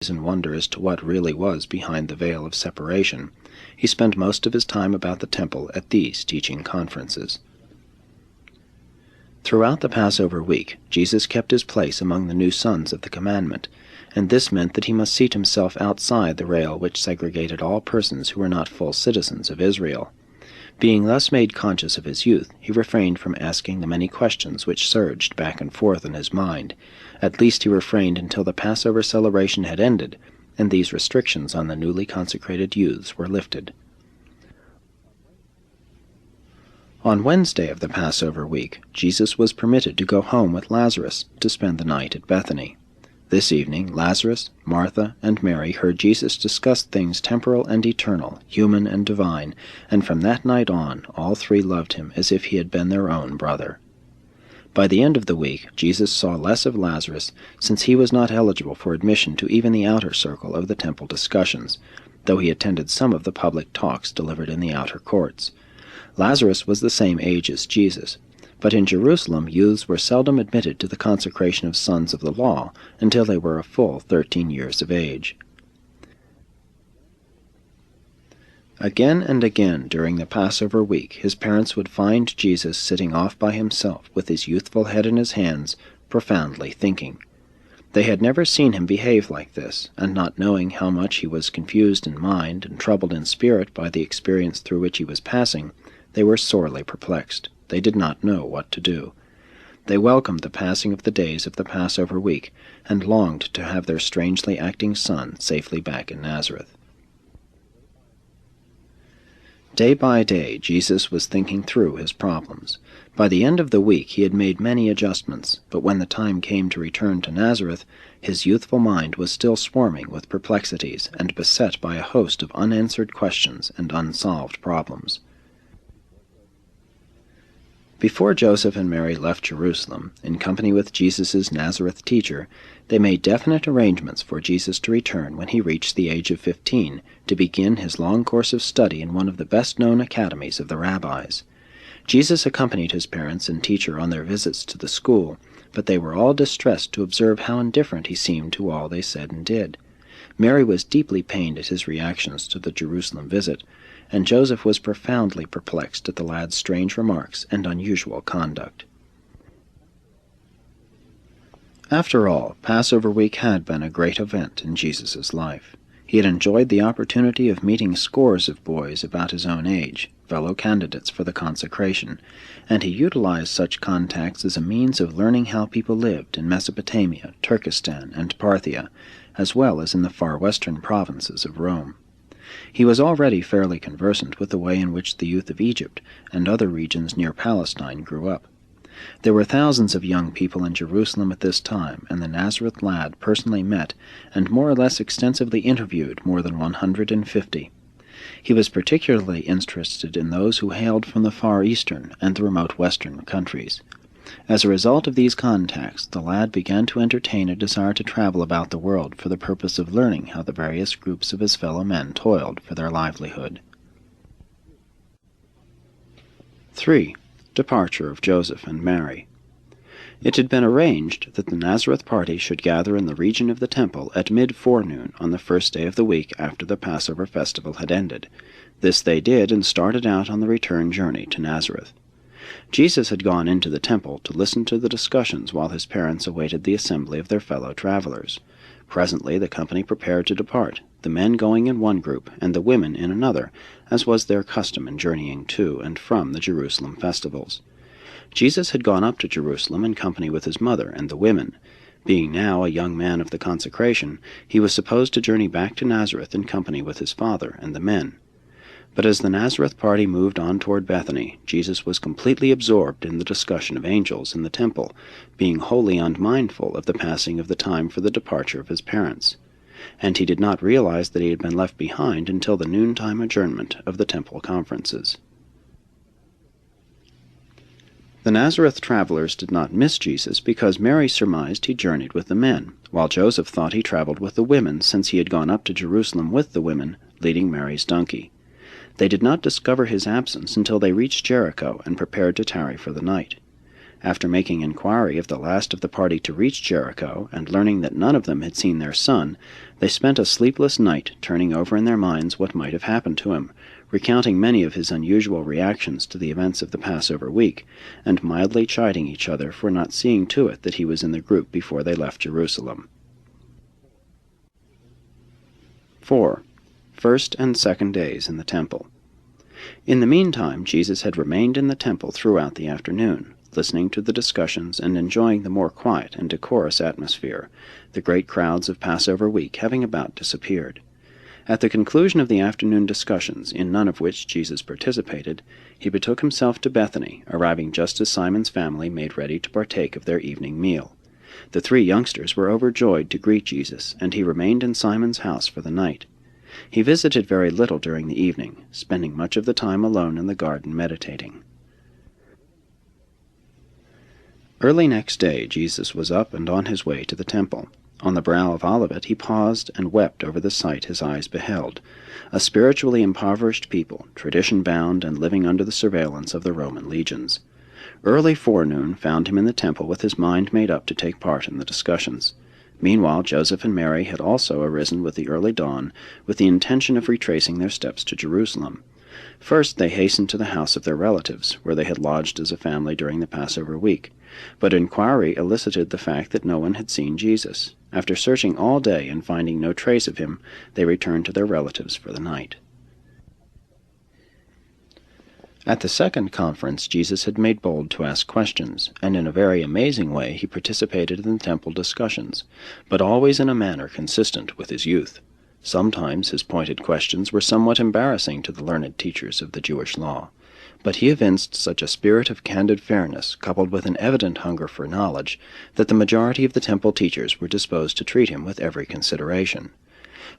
and wonder as to what really was behind the veil of separation, he spent most of his time about the temple at these teaching conferences. Throughout the Passover week, Jesus kept his place among the new sons of the commandment, and this meant that he must seat himself outside the rail which segregated all persons who were not full citizens of Israel. Being thus made conscious of his youth, he refrained from asking the many questions which surged back and forth in his mind. At least he refrained until the Passover celebration had ended, and these restrictions on the newly consecrated youths were lifted. On Wednesday of the Passover week, Jesus was permitted to go home with Lazarus to spend the night at Bethany. This evening, Lazarus, Martha, and Mary heard Jesus discuss things temporal and eternal, human and divine, and from that night on, all three loved him as if he had been their own brother. By the end of the week, Jesus saw less of Lazarus, since he was not eligible for admission to even the outer circle of the temple discussions, though he attended some of the public talks delivered in the outer courts. Lazarus was the same age as Jesus, but in Jerusalem youths were seldom admitted to the consecration of sons of the law until they were a full 13 years of age. Again and again during the Passover week his parents would find Jesus sitting off by himself with his youthful head in his hands, profoundly thinking. They had never seen him behave like this, and not knowing how much he was confused in mind and troubled in spirit by the experience through which he was passing, they were sorely perplexed. They did not know what to do. They welcomed the passing of the days of the Passover week, and longed to have their strangely acting son safely back in Nazareth. Day by day, Jesus was thinking through his problems. By the end of the week he had made many adjustments, but when the time came to return to Nazareth, his youthful mind was still swarming with perplexities and beset by a host of unanswered questions and unsolved problems. Before Joseph and Mary left Jerusalem, in company with Jesus' Nazareth teacher, they made definite arrangements for Jesus to return when he reached the age of 15, to begin his long course of study in one of the best-known academies of the rabbis. Jesus accompanied his parents and teacher on their visits to the school, but they were all distressed to observe how indifferent he seemed to all they said and did. Mary was deeply pained at his reactions to the Jerusalem visit, and Joseph was profoundly perplexed at the lad's strange remarks and unusual conduct. After all, Passover week had been a great event in Jesus' life. He had enjoyed the opportunity of meeting scores of boys about his own age, fellow candidates for the consecration, and he utilized such contacts as a means of learning how people lived in Mesopotamia, Turkestan, and Parthia, as well as in the far western provinces of Rome. He was already fairly conversant with the way in which the youth of Egypt and other regions near Palestine grew up. There were thousands of young people in Jerusalem at this time, and the Nazareth lad personally met and more or less extensively interviewed more than 150. He was particularly interested in those who hailed from the Far Eastern and the remote Western countries. As a result of these contacts, the lad began to entertain a desire to travel about the world for the purpose of learning how the various groups of his fellow men toiled for their livelihood. 3. Departure of Joseph and Mary. It had been arranged that the Nazareth party should gather in the region of the temple at mid-forenoon on the first day of the week after the Passover festival had ended. This they did and started out on the return journey to Nazareth. Jesus had gone into the temple to listen to the discussions while his parents awaited the assembly of their fellow travelers. Presently the company prepared to depart, the men going in one group and the women in another, as was their custom in journeying to and from the Jerusalem festivals. Jesus had gone up to Jerusalem in company with his mother and the women. Being now a young man of the consecration, he was supposed to journey back to Nazareth in company with his father and the men. But as the Nazareth party moved on toward Bethany, Jesus was completely absorbed in the discussion of angels in the temple, being wholly unmindful of the passing of the time for the departure of his parents. And he did not realize that he had been left behind until the noontime adjournment of the temple conferences. The Nazareth travelers did not miss Jesus because Mary surmised he journeyed with the men, while Joseph thought he traveled with the women, since he had gone up to Jerusalem with the women, leading Mary's donkey. They did not discover his absence until they reached Jericho and prepared to tarry for the night. After making inquiry of the last of the party to reach Jericho, and learning that none of them had seen their son, they spent a sleepless night turning over in their minds what might have happened to him, recounting many of his unusual reactions to the events of the Passover week, and mildly chiding each other for not seeing to it that he was in the group before they left Jerusalem. 4. First and second days in the temple. In the meantime, Jesus had remained in the temple throughout the afternoon, listening to the discussions and enjoying the more quiet and decorous atmosphere, the great crowds of Passover week having about disappeared. At the conclusion of the afternoon discussions, in none of which Jesus participated, he betook himself to Bethany, arriving just as Simon's family made ready to partake of their evening meal. The 3 youngsters were overjoyed to greet Jesus, and he remained in Simon's house for the night. He visited very little during the evening, spending much of the time alone in the garden meditating. Early next day Jesus was up and on his way to the temple. On the brow of Olivet he paused and wept over the sight his eyes beheld, a spiritually impoverished people, tradition-bound and living under the surveillance of the Roman legions. Early forenoon found him in the temple with his mind made up to take part in the discussions. Meanwhile Joseph and Mary had also arisen with the early dawn, with the intention of retracing their steps to Jerusalem. First they hastened to the house of their relatives, where they had lodged as a family during the Passover week. But inquiry elicited the fact that no one had seen Jesus. After searching all day and finding no trace of him, they returned to their relatives for the night. At the second conference Jesus had made bold to ask questions, and in a very amazing way he participated in the temple discussions, but always in a manner consistent with his youth. Sometimes his pointed questions were somewhat embarrassing to the learned teachers of the Jewish law, but he evinced such a spirit of candid fairness, coupled with an evident hunger for knowledge, that the majority of the temple teachers were disposed to treat him with every consideration.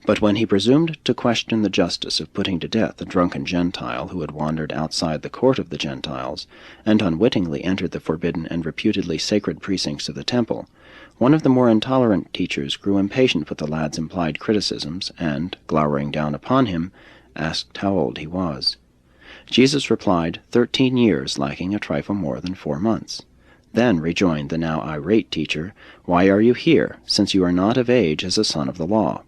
But when he presumed to question the justice of putting to death a drunken Gentile who had wandered outside the court of the Gentiles, and unwittingly entered the forbidden and reputedly sacred precincts of the temple, one of the more intolerant teachers grew impatient with the lad's implied criticisms, and, glowering down upon him, asked how old he was. Jesus replied, 13 years, lacking a trifle more than 4 months. Then rejoined the now irate teacher, "Why are you here, since you are not of age as a son of the law?"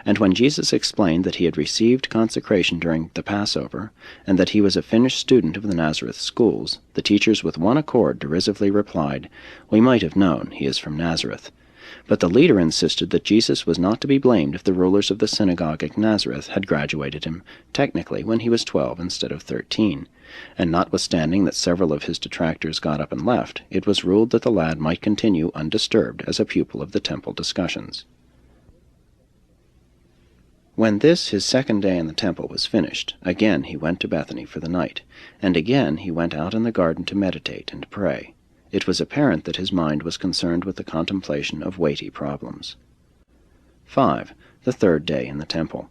And when Jesus explained that he had received consecration during the Passover, and that he was a finished student of the Nazareth schools, the teachers with one accord derisively replied, "We might have known, he is from Nazareth." But the leader insisted that Jesus was not to be blamed if the rulers of the synagogue at Nazareth had graduated him, technically, when he was 12 instead of 13, and notwithstanding that several of his detractors got up and left, it was ruled that the lad might continue undisturbed as a pupil of the temple discussions. When this, his second day in the temple, was finished, again he went to Bethany for the night, and again he went out in the garden to meditate and pray. It was apparent that his mind was concerned with the contemplation of weighty problems. 5. The third day in the temple.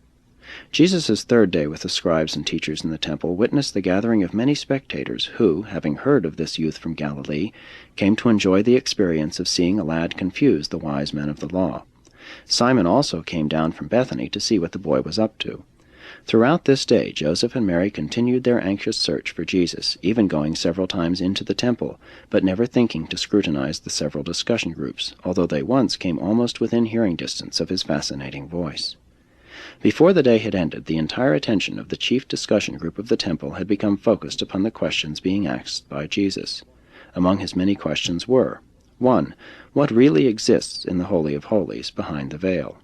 Jesus' third day with the scribes and teachers in the temple witnessed the gathering of many spectators who, having heard of this youth from Galilee, came to enjoy the experience of seeing a lad confuse the wise men of the law. Simon also came down from Bethany to see what the boy was up to. Throughout this day Joseph and Mary continued their anxious search for Jesus, even going several times into the temple, but never thinking to scrutinize the several discussion groups, although they once came almost within hearing distance of his fascinating voice. Before the day had ended, the entire attention of the chief discussion group of the temple had become focused upon the questions being asked by Jesus. Among his many questions were: 1. What really exists in the Holy of Holies, behind the veil?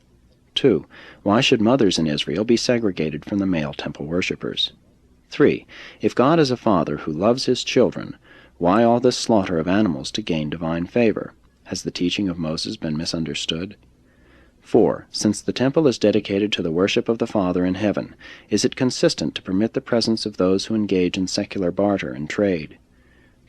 2. Why should mothers in Israel be segregated from the male temple worshippers? 3. If God is a father who loves his children, why all this slaughter of animals to gain divine favor? Has the teaching of Moses been misunderstood? 4. Since the temple is dedicated to the worship of the Father in heaven, is it consistent to permit the presence of those who engage in secular barter and trade?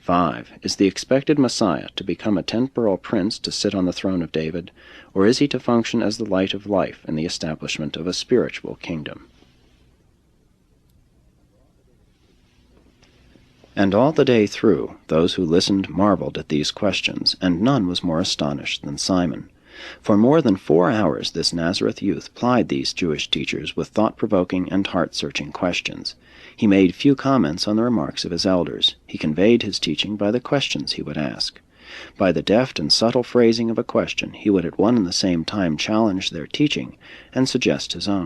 5. Is the expected Messiah to become a temporal prince to sit on the throne of David, or is he to function as the light of life in the establishment of a spiritual kingdom? And all the day through, those who listened marveled at these questions, and none was more astonished than Simon. For more than 4 hours this Nazareth youth plied these Jewish teachers with thought-provoking and heart-searching questions. He made few comments on the remarks of his elders. He conveyed his teaching by the questions he would ask. By the deft and subtle phrasing of a question he would at one and the same time challenge their teaching and suggest his own.